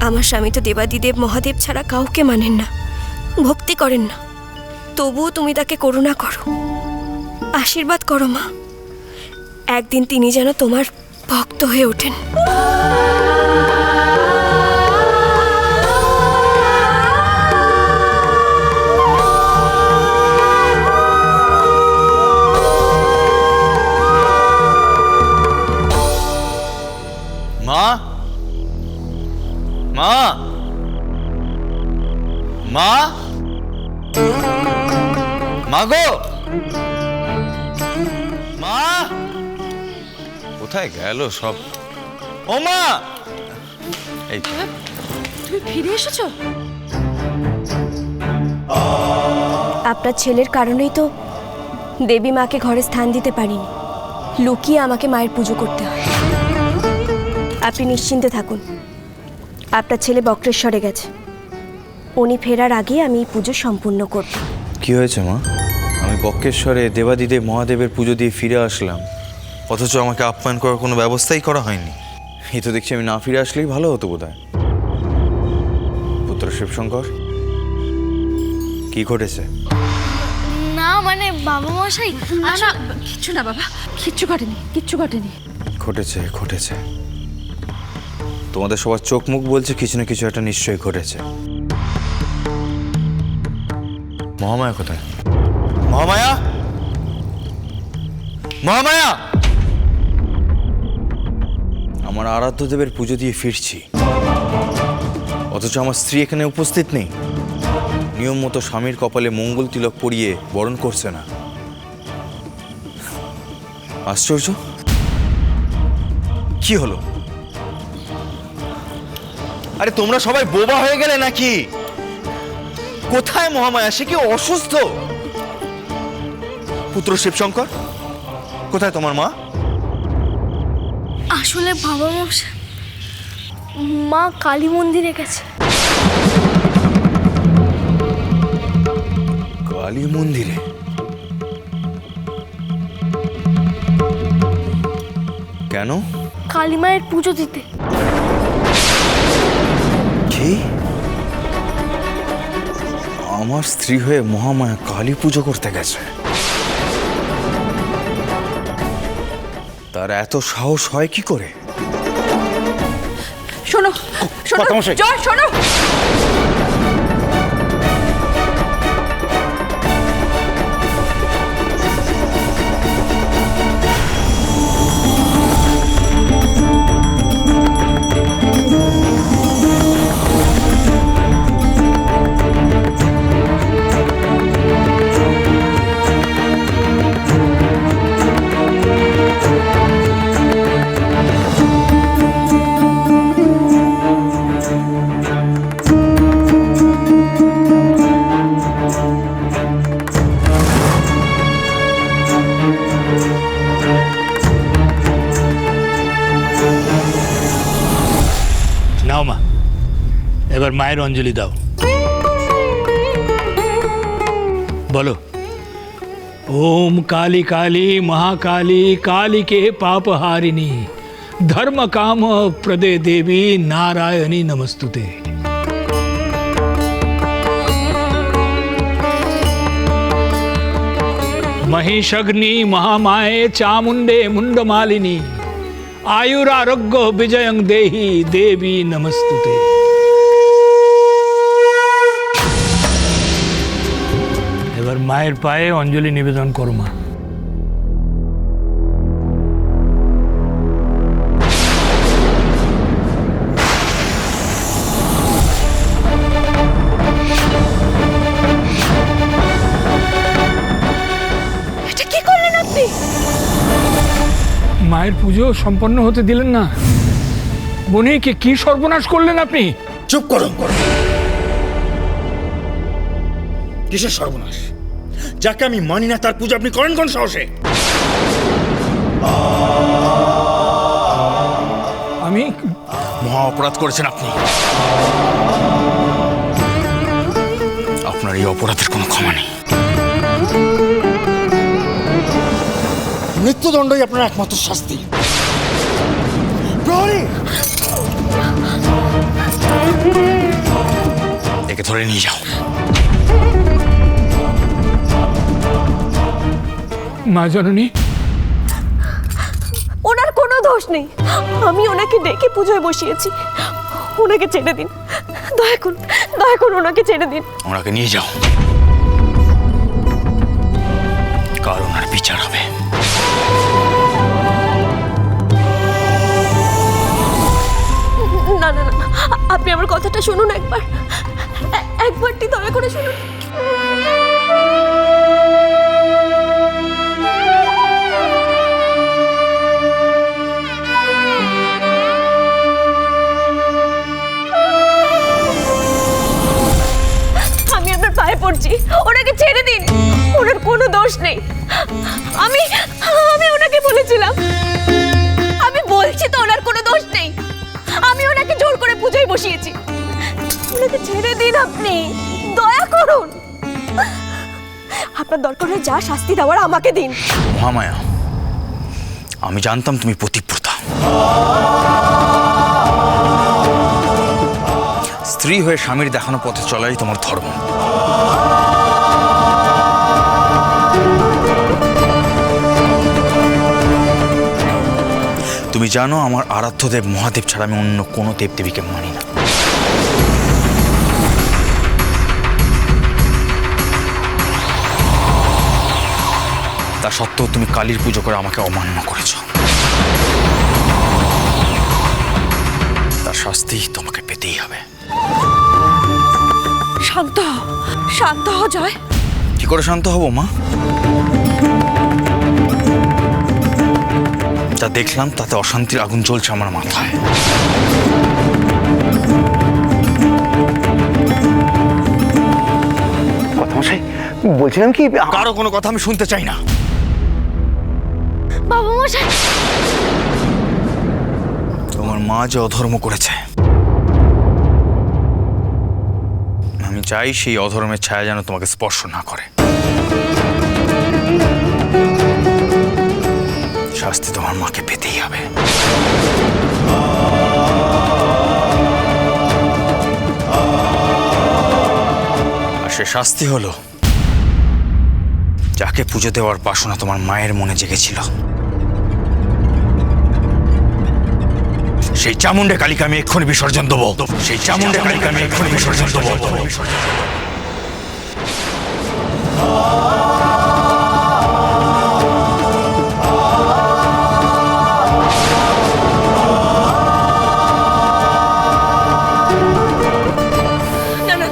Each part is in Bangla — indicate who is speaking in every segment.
Speaker 1: আমার স্বামী তো দেবাদিদেব মহাদেব ছাড়া কাউকে মানেন না, ভক্তি করেন না। তবুও তুমি তাকে করুণা করো, আশীর্বাদ করো মা। একদিন তিনি যেন তোমার ভক্ত হয়ে ওঠেন।
Speaker 2: মা, মা, মা, মা গো, মা, কোথায় গেল সব? ও মা, এই
Speaker 3: তুমি ফিরে এসেছো?
Speaker 1: আপনার ছেলের কারণেই তো দেবী মাকে ঘরে স্থান দিতে পারিনি, লুকিয়ে আমাকে মায়ের পুজো করতে হয়। আপনি নিশ্চিন্তে থাকুন, আপনার ছেলে বক্রেশ্বরে গেছে, উনি ফেরার আগে আমি এই পুজো সম্পূর্ণ করব।
Speaker 2: কি হয়েছে মা? আমি বক্রেশ্বরে দেবাদিদেব মহাদেবের পুজো দিয়ে ফিরে আসলাম, অথচ আমাকে আপ্যায়ন করার কোনো ব্যবস্থাই করা হয়নি। এই তো দেখছি আমি না ফিরে আসলেই ভালো হতো বোধহয়। পুত্র শিবশঙ্কর, কি ঘটেছে?
Speaker 3: না মানে বাবা মশাই, না কিচ্ছু না বাবা, কিচ্ছু ঘটেনি, কিচ্ছু ঘটেনি।
Speaker 2: ঘটেছে, ঘটেছে। তোমাদের সবার চোখ মুখ বলছে কিছু না কিছু একটা নিশ্চয়ই ঘটেছে। মহামায়া কোথায়? মহামায়া, মহামায়া! আমার আরাধ্য দেবের পুজো দিয়ে ফিরছি, অথচ আমার স্ত্রী এখানে উপস্থিত নেই। নিয়ম মতো স্বামীর কপালে মঙ্গল তিলক পরিয়ে বরণ করছে না। আশ্চর্য! কি হলো? আরে তোমরা সবাই বোবা হয়ে গেলে নাকি? কোথায় মহামায়া? সে কি অসুস্থ? পুত্র শিবশঙ্কর, কোথায় তোমার মা?
Speaker 3: আসলে বাবা মশাই, মা কালী মন্দিরে গেছে।
Speaker 2: কালী মন্দিরে? কেন?
Speaker 3: কালী মায়ের পুজো দিতে।
Speaker 2: কি? আমার স্ত্রী হয়ে মহামায়া কালী পুজো করতে গেছে? তার এত সাহস হয় কি করে?
Speaker 3: শোনো শোনো জয়, শোনো।
Speaker 4: নাও মা, এবার মায়ের অঞ্জলি দাও। বলো, ओम काली काली महाकाली काली के पाप हारिणी धर्म काम प्रदे देवी नारायणी नमस्तुते। महिषग्नि महामाये चामुंडे मुंडमालिनी आयुरारोग्य विजयं देहि देवी नमस्तुते। এবার মায়ের পায়ে অঞ্জলি নিবেদন করো মা।
Speaker 1: এটা কি করলেন আপনি?
Speaker 4: মায়ের পুজো সম্পন্ন হতে দিলেন না। বোনকে কি সর্বনাশ করলেন আপনি?
Speaker 5: চুপ করো। কিসের সর্বনাশ? যাকে আমি মানি না তার পূজা আপনি করেন কোন সাহসে?
Speaker 4: আমি
Speaker 5: মহা অপরাধ করেছেন আপনি। আপনার এই অপরাধের কোনো ক্ষমা নেই। মৃত্যুদণ্ডই আপনার একমাত্র শাস্তি। প্রহরী!
Speaker 2: ধরে নিয়ে যাও।
Speaker 4: মা জননী,
Speaker 1: ওনার কোনো দোষ নেই, আমি ওনাকে ডেকে পুজোয় বসিয়েছি। ওনাকে ছেড়ে দিন, দয়া করুন ওনাকে ছেড়ে দিন।
Speaker 2: ওনাকে নিয়ে যাও, কার ওনার বিচার হবে।
Speaker 1: না না না, আপনি আমার কথাটা শুনুন একবারটি দয়া করে শুনুন। আমি আপনার পায়ে পড়ছি, ওনাকে ছেড়ে দিন, ওনার কোনো দোষ নেই। আমি ওনাকে বলেছিলাম, আমি বলছি তো ওনার কোনো দোষ নেই। আমি ওনাকে জোর করে পুজোয় বসিয়েছি, ওনাকে ছেড়ে দিন, আপনি দয়া করুন। আপনার দরকার হলে যা শাস্তি দেওয়ার আমাকে দিন।
Speaker 2: মহামায়া, আমি জানতাম তুমি পতিব্রতা, স্ত্রী হয়ে স্বামীর দেখানো পথে চলাই তোমার ধর্ম। তুমি জানো আমার আরাধ্য দেব মহাদেব ছাড়া আমি অন্য কোনো দেবদেবীকে মানি না। তা সত্ত্বেও তুমি কালীর পুজো করে আমাকে অমান্য করেছ, তার শাস্তি তোমাকে পেতেই হবে।
Speaker 3: শান্ত হ জয়।
Speaker 2: কি করে শান্ত হব মা? যা দেখলাম তাতে অশান্তির আগুন জ্বলছে আমার মাথায়।
Speaker 6: কথামশাই, বলছিলাম কি,
Speaker 2: কারো কোনো কথা আমি শুনতে চাই না।
Speaker 1: বাবা মশাই,
Speaker 2: তোমার মা যে অধর্ম করেছে, আমি চাই সেই অধর্মের ছায়া যেন তোমাকে স্পর্শ না করে। শাস্তি তোমার মাকে পেতেই হবে। আর সে শাস্তি হলো, যাকে পুজো দেওয়ার বাসনা তোমার মায়ের মনে জেগেছিল, সেই চামুণ্ডা কালীকে আমি এক্ষুনি বিসর্জন দেবো। সেই চামুণ্ডা কালীকে আমি এক্ষুনি বিসর্জন দেবো।
Speaker 1: না না,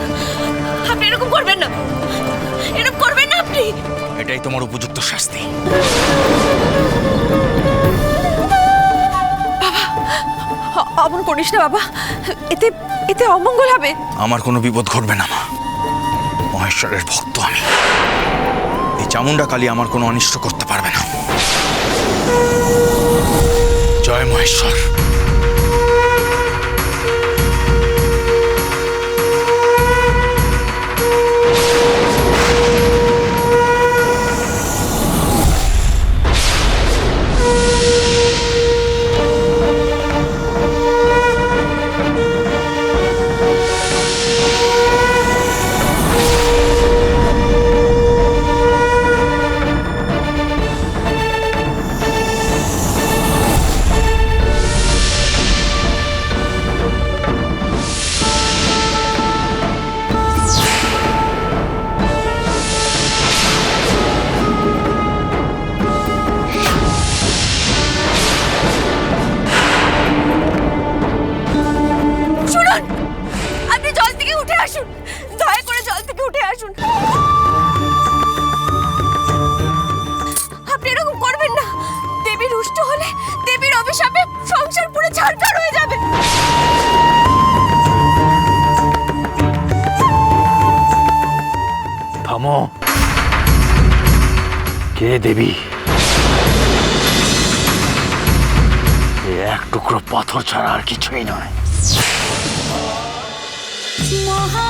Speaker 1: আপনি এরকম করবেন না, এরকম করবেন না আপনি।
Speaker 2: এটাই তোমার উপযুক্ত শাস্তি।
Speaker 3: অমন করিস না বাবা, এতে অমঙ্গল হবে।
Speaker 2: আমার কোনো বিপদ ঘটবে না মা, মহেশ্বরের ভক্ত আমি। এই চামুণ্ডা কালী আমার কোনো অনিষ্ট করতে পারবে না। জয় মহেশ্বর।
Speaker 1: শুনুন, আপনি জল থেকে উঠে আসুন, দয়া করে জল থেকে উঠে আসুন। আপনি এরকম করবেন না, দেবী রুষ্ট হলে দেবীর অভিশাপে সংসার পুরো ছাড়খাড় হয়ে যাবে।
Speaker 6: থামো। কে দেবী? এক টুকরো পাথর ছাড়া আর কিছুই নয়।
Speaker 3: মহা